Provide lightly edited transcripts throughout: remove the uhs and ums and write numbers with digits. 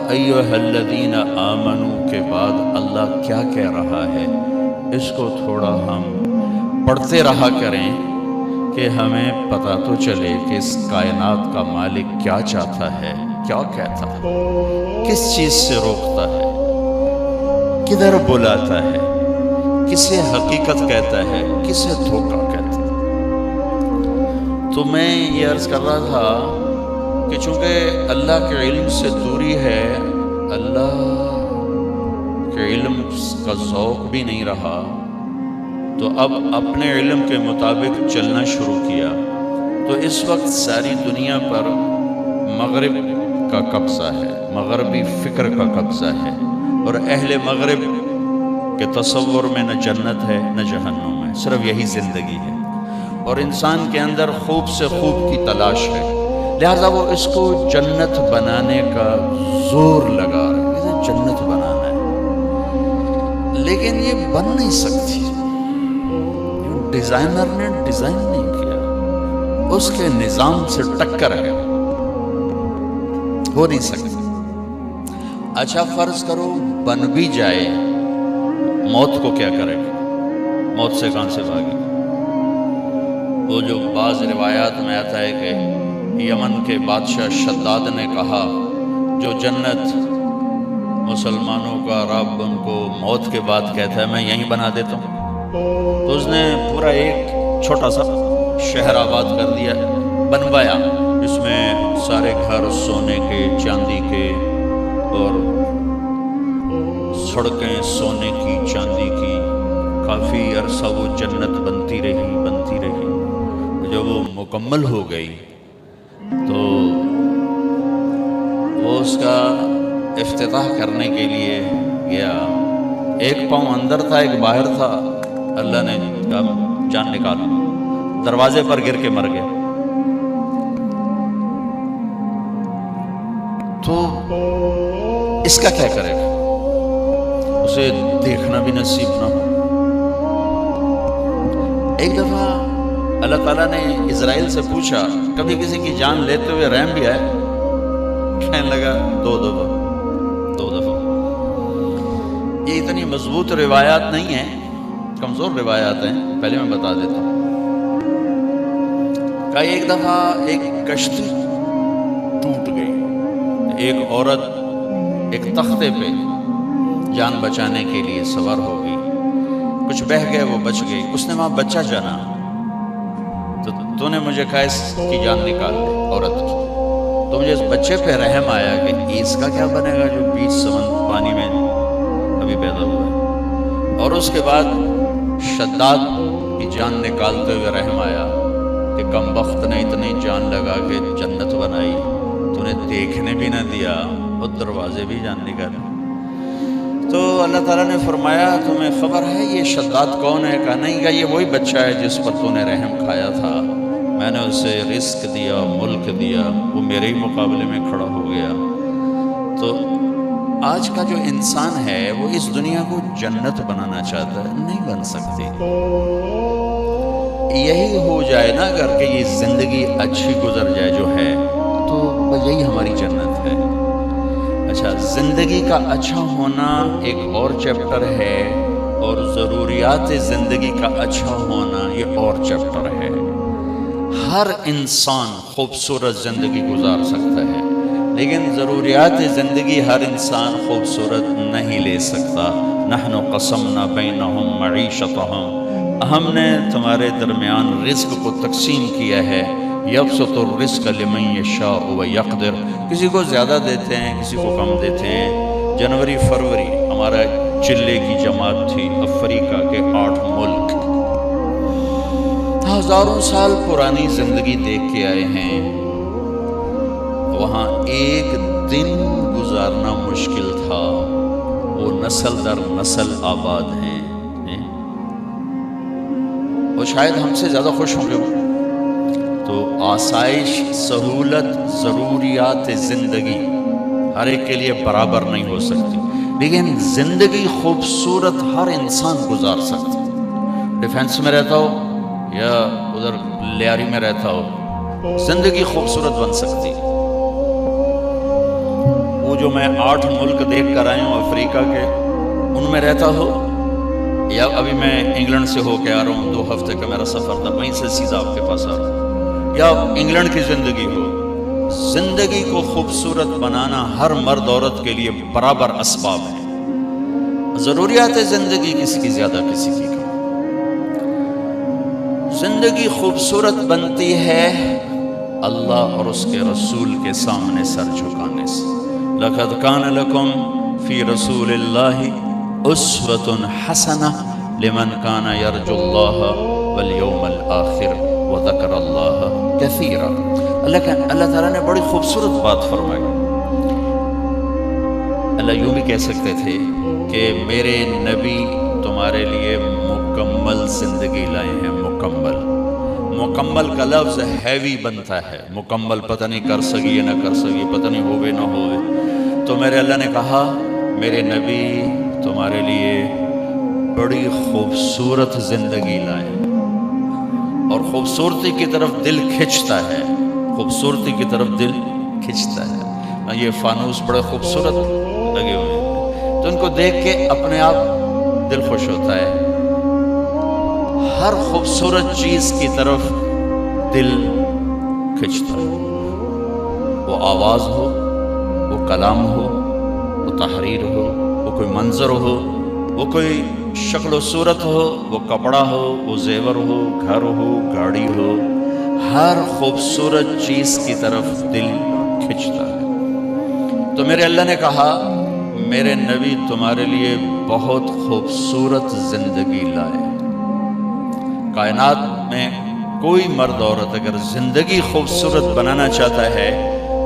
ایھا الذین آمنوا کے بعد اللہ کیا کہہ رہا ہے، اس کو تھوڑا ہم پڑھتے رہا کریں کہ ہمیں پتہ تو چلے کہ اس کائنات کا مالک کیا چاہتا ہے، کیا کہتا ہے، کس چیز سے روکتا ہے، کدھر بلاتا ہے، کسے حقیقت کہتا ہے، کسے دھوکہ کہتا ہے۔ تو میں یہ عرض کر رہا تھا کہ چونکہ اللہ کے علم سے دوری ہے، اللہ کے علم کا ذوق بھی نہیں رہا، تو اب اپنے علم کے مطابق چلنا شروع کیا۔ تو اس وقت ساری دنیا پر مغرب کا قبضہ ہے، مغربی فکر کا قبضہ ہے، اور اہل مغرب کے تصور میں نہ جنت ہے نہ جہنم ہے، صرف یہی زندگی ہے، اور انسان کے اندر خوب سے خوب کی تلاش ہے، لہذا وہ اس کو جنت بنانے کا زور لگا رہے ہیں، جنت بنانا ہے، لیکن یہ بن نہیں سکتی، ڈیزائنر نے ڈیزائن نہیں کیا، اس کے نظام سے ٹکر ہے، ہو نہیں سکتی۔ اچھا فرض کرو بن بھی جائے، موت کو کیا کرے گا؟ موت سے کہاں سے بھاگے؟ وہ جو بعض روایات میں آتا ہے کہ یمن کے بادشاہ شداد نے کہا جو جنت مسلمانوں کا رب ان کو موت کے بعد کہتا ہے میں یہیں بنا دیتا ہوں، تو اس نے پورا ایک چھوٹا سا شہر آباد کر دیا، بنوایا، اس میں سارے گھر سونے کے، چاندی کے، اور سڑکیں سونے کی، چاندی کی، کافی عرصہ وہ جنت بنتی رہی بنتی رہی۔ جب وہ مکمل ہو گئی تو وہ اس کا افتتاح کرنے کے لیے گیا، ایک پاؤں اندر تھا ایک باہر تھا، اللہ نے جان نکالا، دروازے پر گر کے مر گیا۔ تو اس کا کیا کرے گا؟ اسے دیکھنا بھی نصیب نہ ہو۔ ایک دفعہ اللہ تعالیٰ نے اسرائیل سے پوچھا کبھی کسی کی جان لیتے ہوئے رحم بھی آئے؟ کہنے لگا دو دفعہ۔ یہ اتنی مضبوط روایات نہیں ہیں، کمزور روایات ہیں، پہلے میں بتا دیتا ہوں۔ کہ ایک دفعہ ایک کشتی ٹوٹ گئی، ایک عورت ایک تختے پہ جان بچانے کے لیے سوار ہو گئی، کچھ بہہ گئے وہ بچ گئی، اس نے وہاں بچہ جانا، تو نے مجھے کہا اس کی جان نکال دے عورت کی، تو مجھے اس بچے پہ رحم آیا کہ اس کا کیا بنے گا جو بیچ سمندر پانی میں ابھی پیدا ہوا ہے، اور اس کے بعد شداد کی جان نکالتے ہوئے رحم آیا کہ کم بخت نے اتنی جان لگا کے جنت بنائی، تو نے دیکھنے بھی نہ دیا اور دروازے بھی جان نکالے۔ تو اللہ تعالیٰ نے فرمایا تمہیں خبر ہے یہ شداد کون ہے؟ کہا نہیں، کہا یہ وہی بچہ ہے جس پر تو نے رحم کھایا تھا، میں نے اسے رزق دیا، ملک دیا، وہ میرے ہی مقابلے میں کھڑا ہو گیا۔ تو آج کا جو انسان ہے وہ اس دنیا کو جنت بنانا چاہتا ہے، نہیں بن سکتی۔ یہی ہو جائے نا اگر کہ یہ زندگی اچھی گزر جائے جو ہے، تو یہی ہماری جنت ہے۔ اچھا، زندگی کا اچھا ہونا ایک اور چیپٹر ہے، اور ضروریات زندگی کا اچھا ہونا یہ اور چیپٹر ہے۔ ہر انسان خوبصورت زندگی گزار سکتا ہے، لیکن ضروریات زندگی ہر انسان خوبصورت نہیں لے سکتا۔ نحن قسمنا بینہم معیشتہم، ہم نے تمہارے درمیان رزق کو تقسیم کیا ہے، یبسط الرزق لمن یشاء ویقدر، کسی کو زیادہ دیتے ہیں کسی کو کم دیتے ہیں۔ جنوری فروری ہمارا چلے کی جماعت تھی افریقہ کے 8 ملک، ہزاروں سال پرانی زندگی دیکھ کے آئے ہیں، وہاں ایک دن گزارنا مشکل تھا، وہ نسل در نسل آباد ہیں، وہ شاید ہم سے زیادہ خوش ہوں گے۔ تو آسائش، سہولت، ضروریات زندگی ہر ایک کے لیے برابر نہیں ہو سکتی، لیکن زندگی خوبصورت ہر انسان گزار سکتا، ڈیفینس میں رہتا ہو یا ادھر لیاری میں رہتا ہو، زندگی خوبصورت بن سکتی۔ وہ جو میں 8 ملک دیکھ کر آیا ہوں افریقہ کے، ان میں رہتا ہو، یا ابھی میں انگلینڈ سے ہو کے آ رہا ہوں، 2 ہفتے کا میرا سفر تھا، وہیں سے سیدھا آپ کے پاس آ رہا ہوں، یا انگلینڈ کی زندگی ہو، زندگی کو خوبصورت بنانا ہر مرد عورت کے لیے برابر اسباب ہے۔ ضروریات زندگی کسی کی زیادہ کسی کی کم۔ زندگی خوبصورت بنتی ہے اللہ اور اس کے رسول کے سامنے سر جھکانے سے۔ لَقَدْ كَانَ لَكُمْ فِي رَسُولِ اللَّهِ أُسْوَةٌ حَسَنَةٌ لِمَنْ كَانَ يَرْجُو اللَّهَ وَالْيَوْمَ الْآخِرَ وَذَكَرَ اللَّهَ كَثِيرًا۔ اللہ تعالیٰ نے بڑی خوبصورت بات فرمائی۔ اللہ یوں بھی کہہ سکتے تھے کہ میرے نبی تمہارے لیے مکمل زندگی لائے ہیں۔ مکمل کا لفظ ہیوی بنتا ہے، مکمل پتہ نہیں کر سکی یا نہ کر سکی، پتہ نہیں ہوئے نہ ہوئے، تو میرے اللہ نے کہا میرے نبی تمہارے لیے بڑی خوبصورت زندگی لائے، اور خوبصورتی کی طرف دل کھنچتا ہے، خوبصورتی کی طرف دل کھنچتا ہے۔ یہ فانوس بڑے خوبصورت لگے ہوئے ہیں، تو ان کو دیکھ کے اپنے آپ دل خوش ہوتا ہے۔ ہر خوبصورت چیز کی طرف دل کھنچتا ہے، وہ آواز ہو، وہ کلام ہو، وہ تحریر ہو، وہ کوئی منظر ہو، وہ کوئی شکل و صورت ہو، وہ کپڑا ہو، وہ زیور ہو، گھر ہو، گاڑی ہو، ہر خوبصورت چیز کی طرف دل کھنچتا ہے۔ تو میرے اللہ نے کہا میرے نبی تمہارے لیے بہت خوبصورت زندگی لائے۔ کائنات میں کوئی مرد عورت اگر زندگی خوبصورت بنانا چاہتا ہے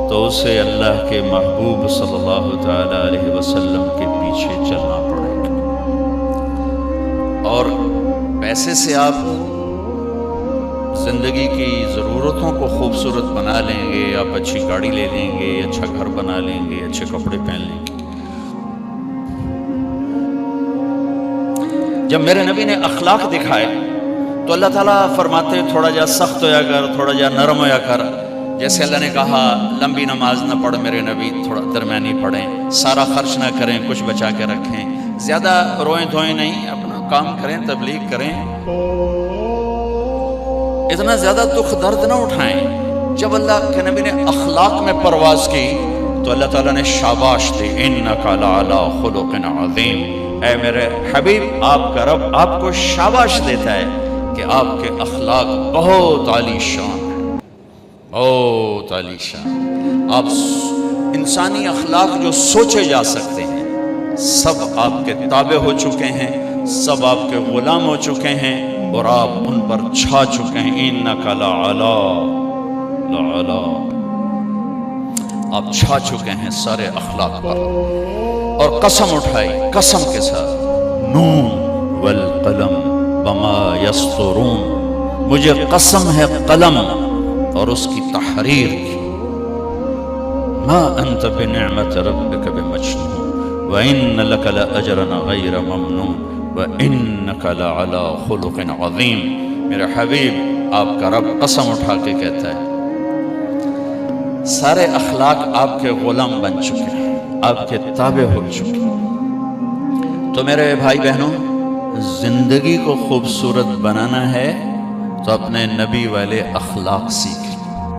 تو اسے اللہ کے محبوب صلی اللہ تعالی علیہ وسلم کے پیچھے چلنا پڑے گا۔ اور پیسے سے آپ زندگی کی ضرورتوں کو خوبصورت بنا لیں گے، آپ اچھی گاڑی لے لیں گے، اچھا گھر بنا لیں گے، اچھے کپڑے پہن لیں گے۔ جب میرے نبی نے اخلاق دکھائے تو اللہ تعالیٰ فرماتے تھوڑا جا سخت ہویا کر، تھوڑا جا نرم ہویا کر۔ جیسے اللہ نے کہا لمبی نماز نہ پڑھ میرے نبی، تھوڑا درمیانی پڑھیں، سارا خرچ نہ کریں، کچھ بچا کے رکھیں، زیادہ روئیں دھوئیں نہیں، اپنا کام کریں، تبلیغ کریں، اتنا زیادہ دکھ درد نہ اٹھائیں۔ جب اللہ کے نبی نے اخلاق میں پرواز کی تو اللہ تعالیٰ نے شاباش دی، اِنَّكَ لَعَلَىٰ خُلُقٍ عَظِيمٍ۔ اے میرے حبیب، آپ کا رب آپ کو شاباش دیتا ہے کہ آپ کے اخلاق بہت عالی شان ہیں، بہت عالی شان۔ آپ انسانی اخلاق جو سوچے جا سکتے ہیں سب آپ کے تابع ہو چکے ہیں، سب آپ کے غلام ہو چکے ہیں، اور آپ ان پر چھا چکے ہیں۔ اِنَّكَ لَعَلَىٰ، آپ چھا چکے ہیں سارے اخلاق پر۔ اور قسم اٹھائی قسم کے ساتھ، نون والقلم وما یسطرون، مجھے قسم ہے قلم اور اس کی تحریر کی، ما انت بنعمت ربک بمجنون وان لک لاجرا غیر ممنون وانک لعلی خلق عظیم۔ میرے حبیب، آپ کا رب قسم اٹھا کے کہتا ہے سارے اخلاق آپ کے غلام بن چکے ہیں، آپ کے تابع ہو چکے ہیں۔ تو میرے بھائی بہنوں، زندگی کو خوبصورت بنانا ہے تو اپنے نبی والے اخلاق سیکھیں۔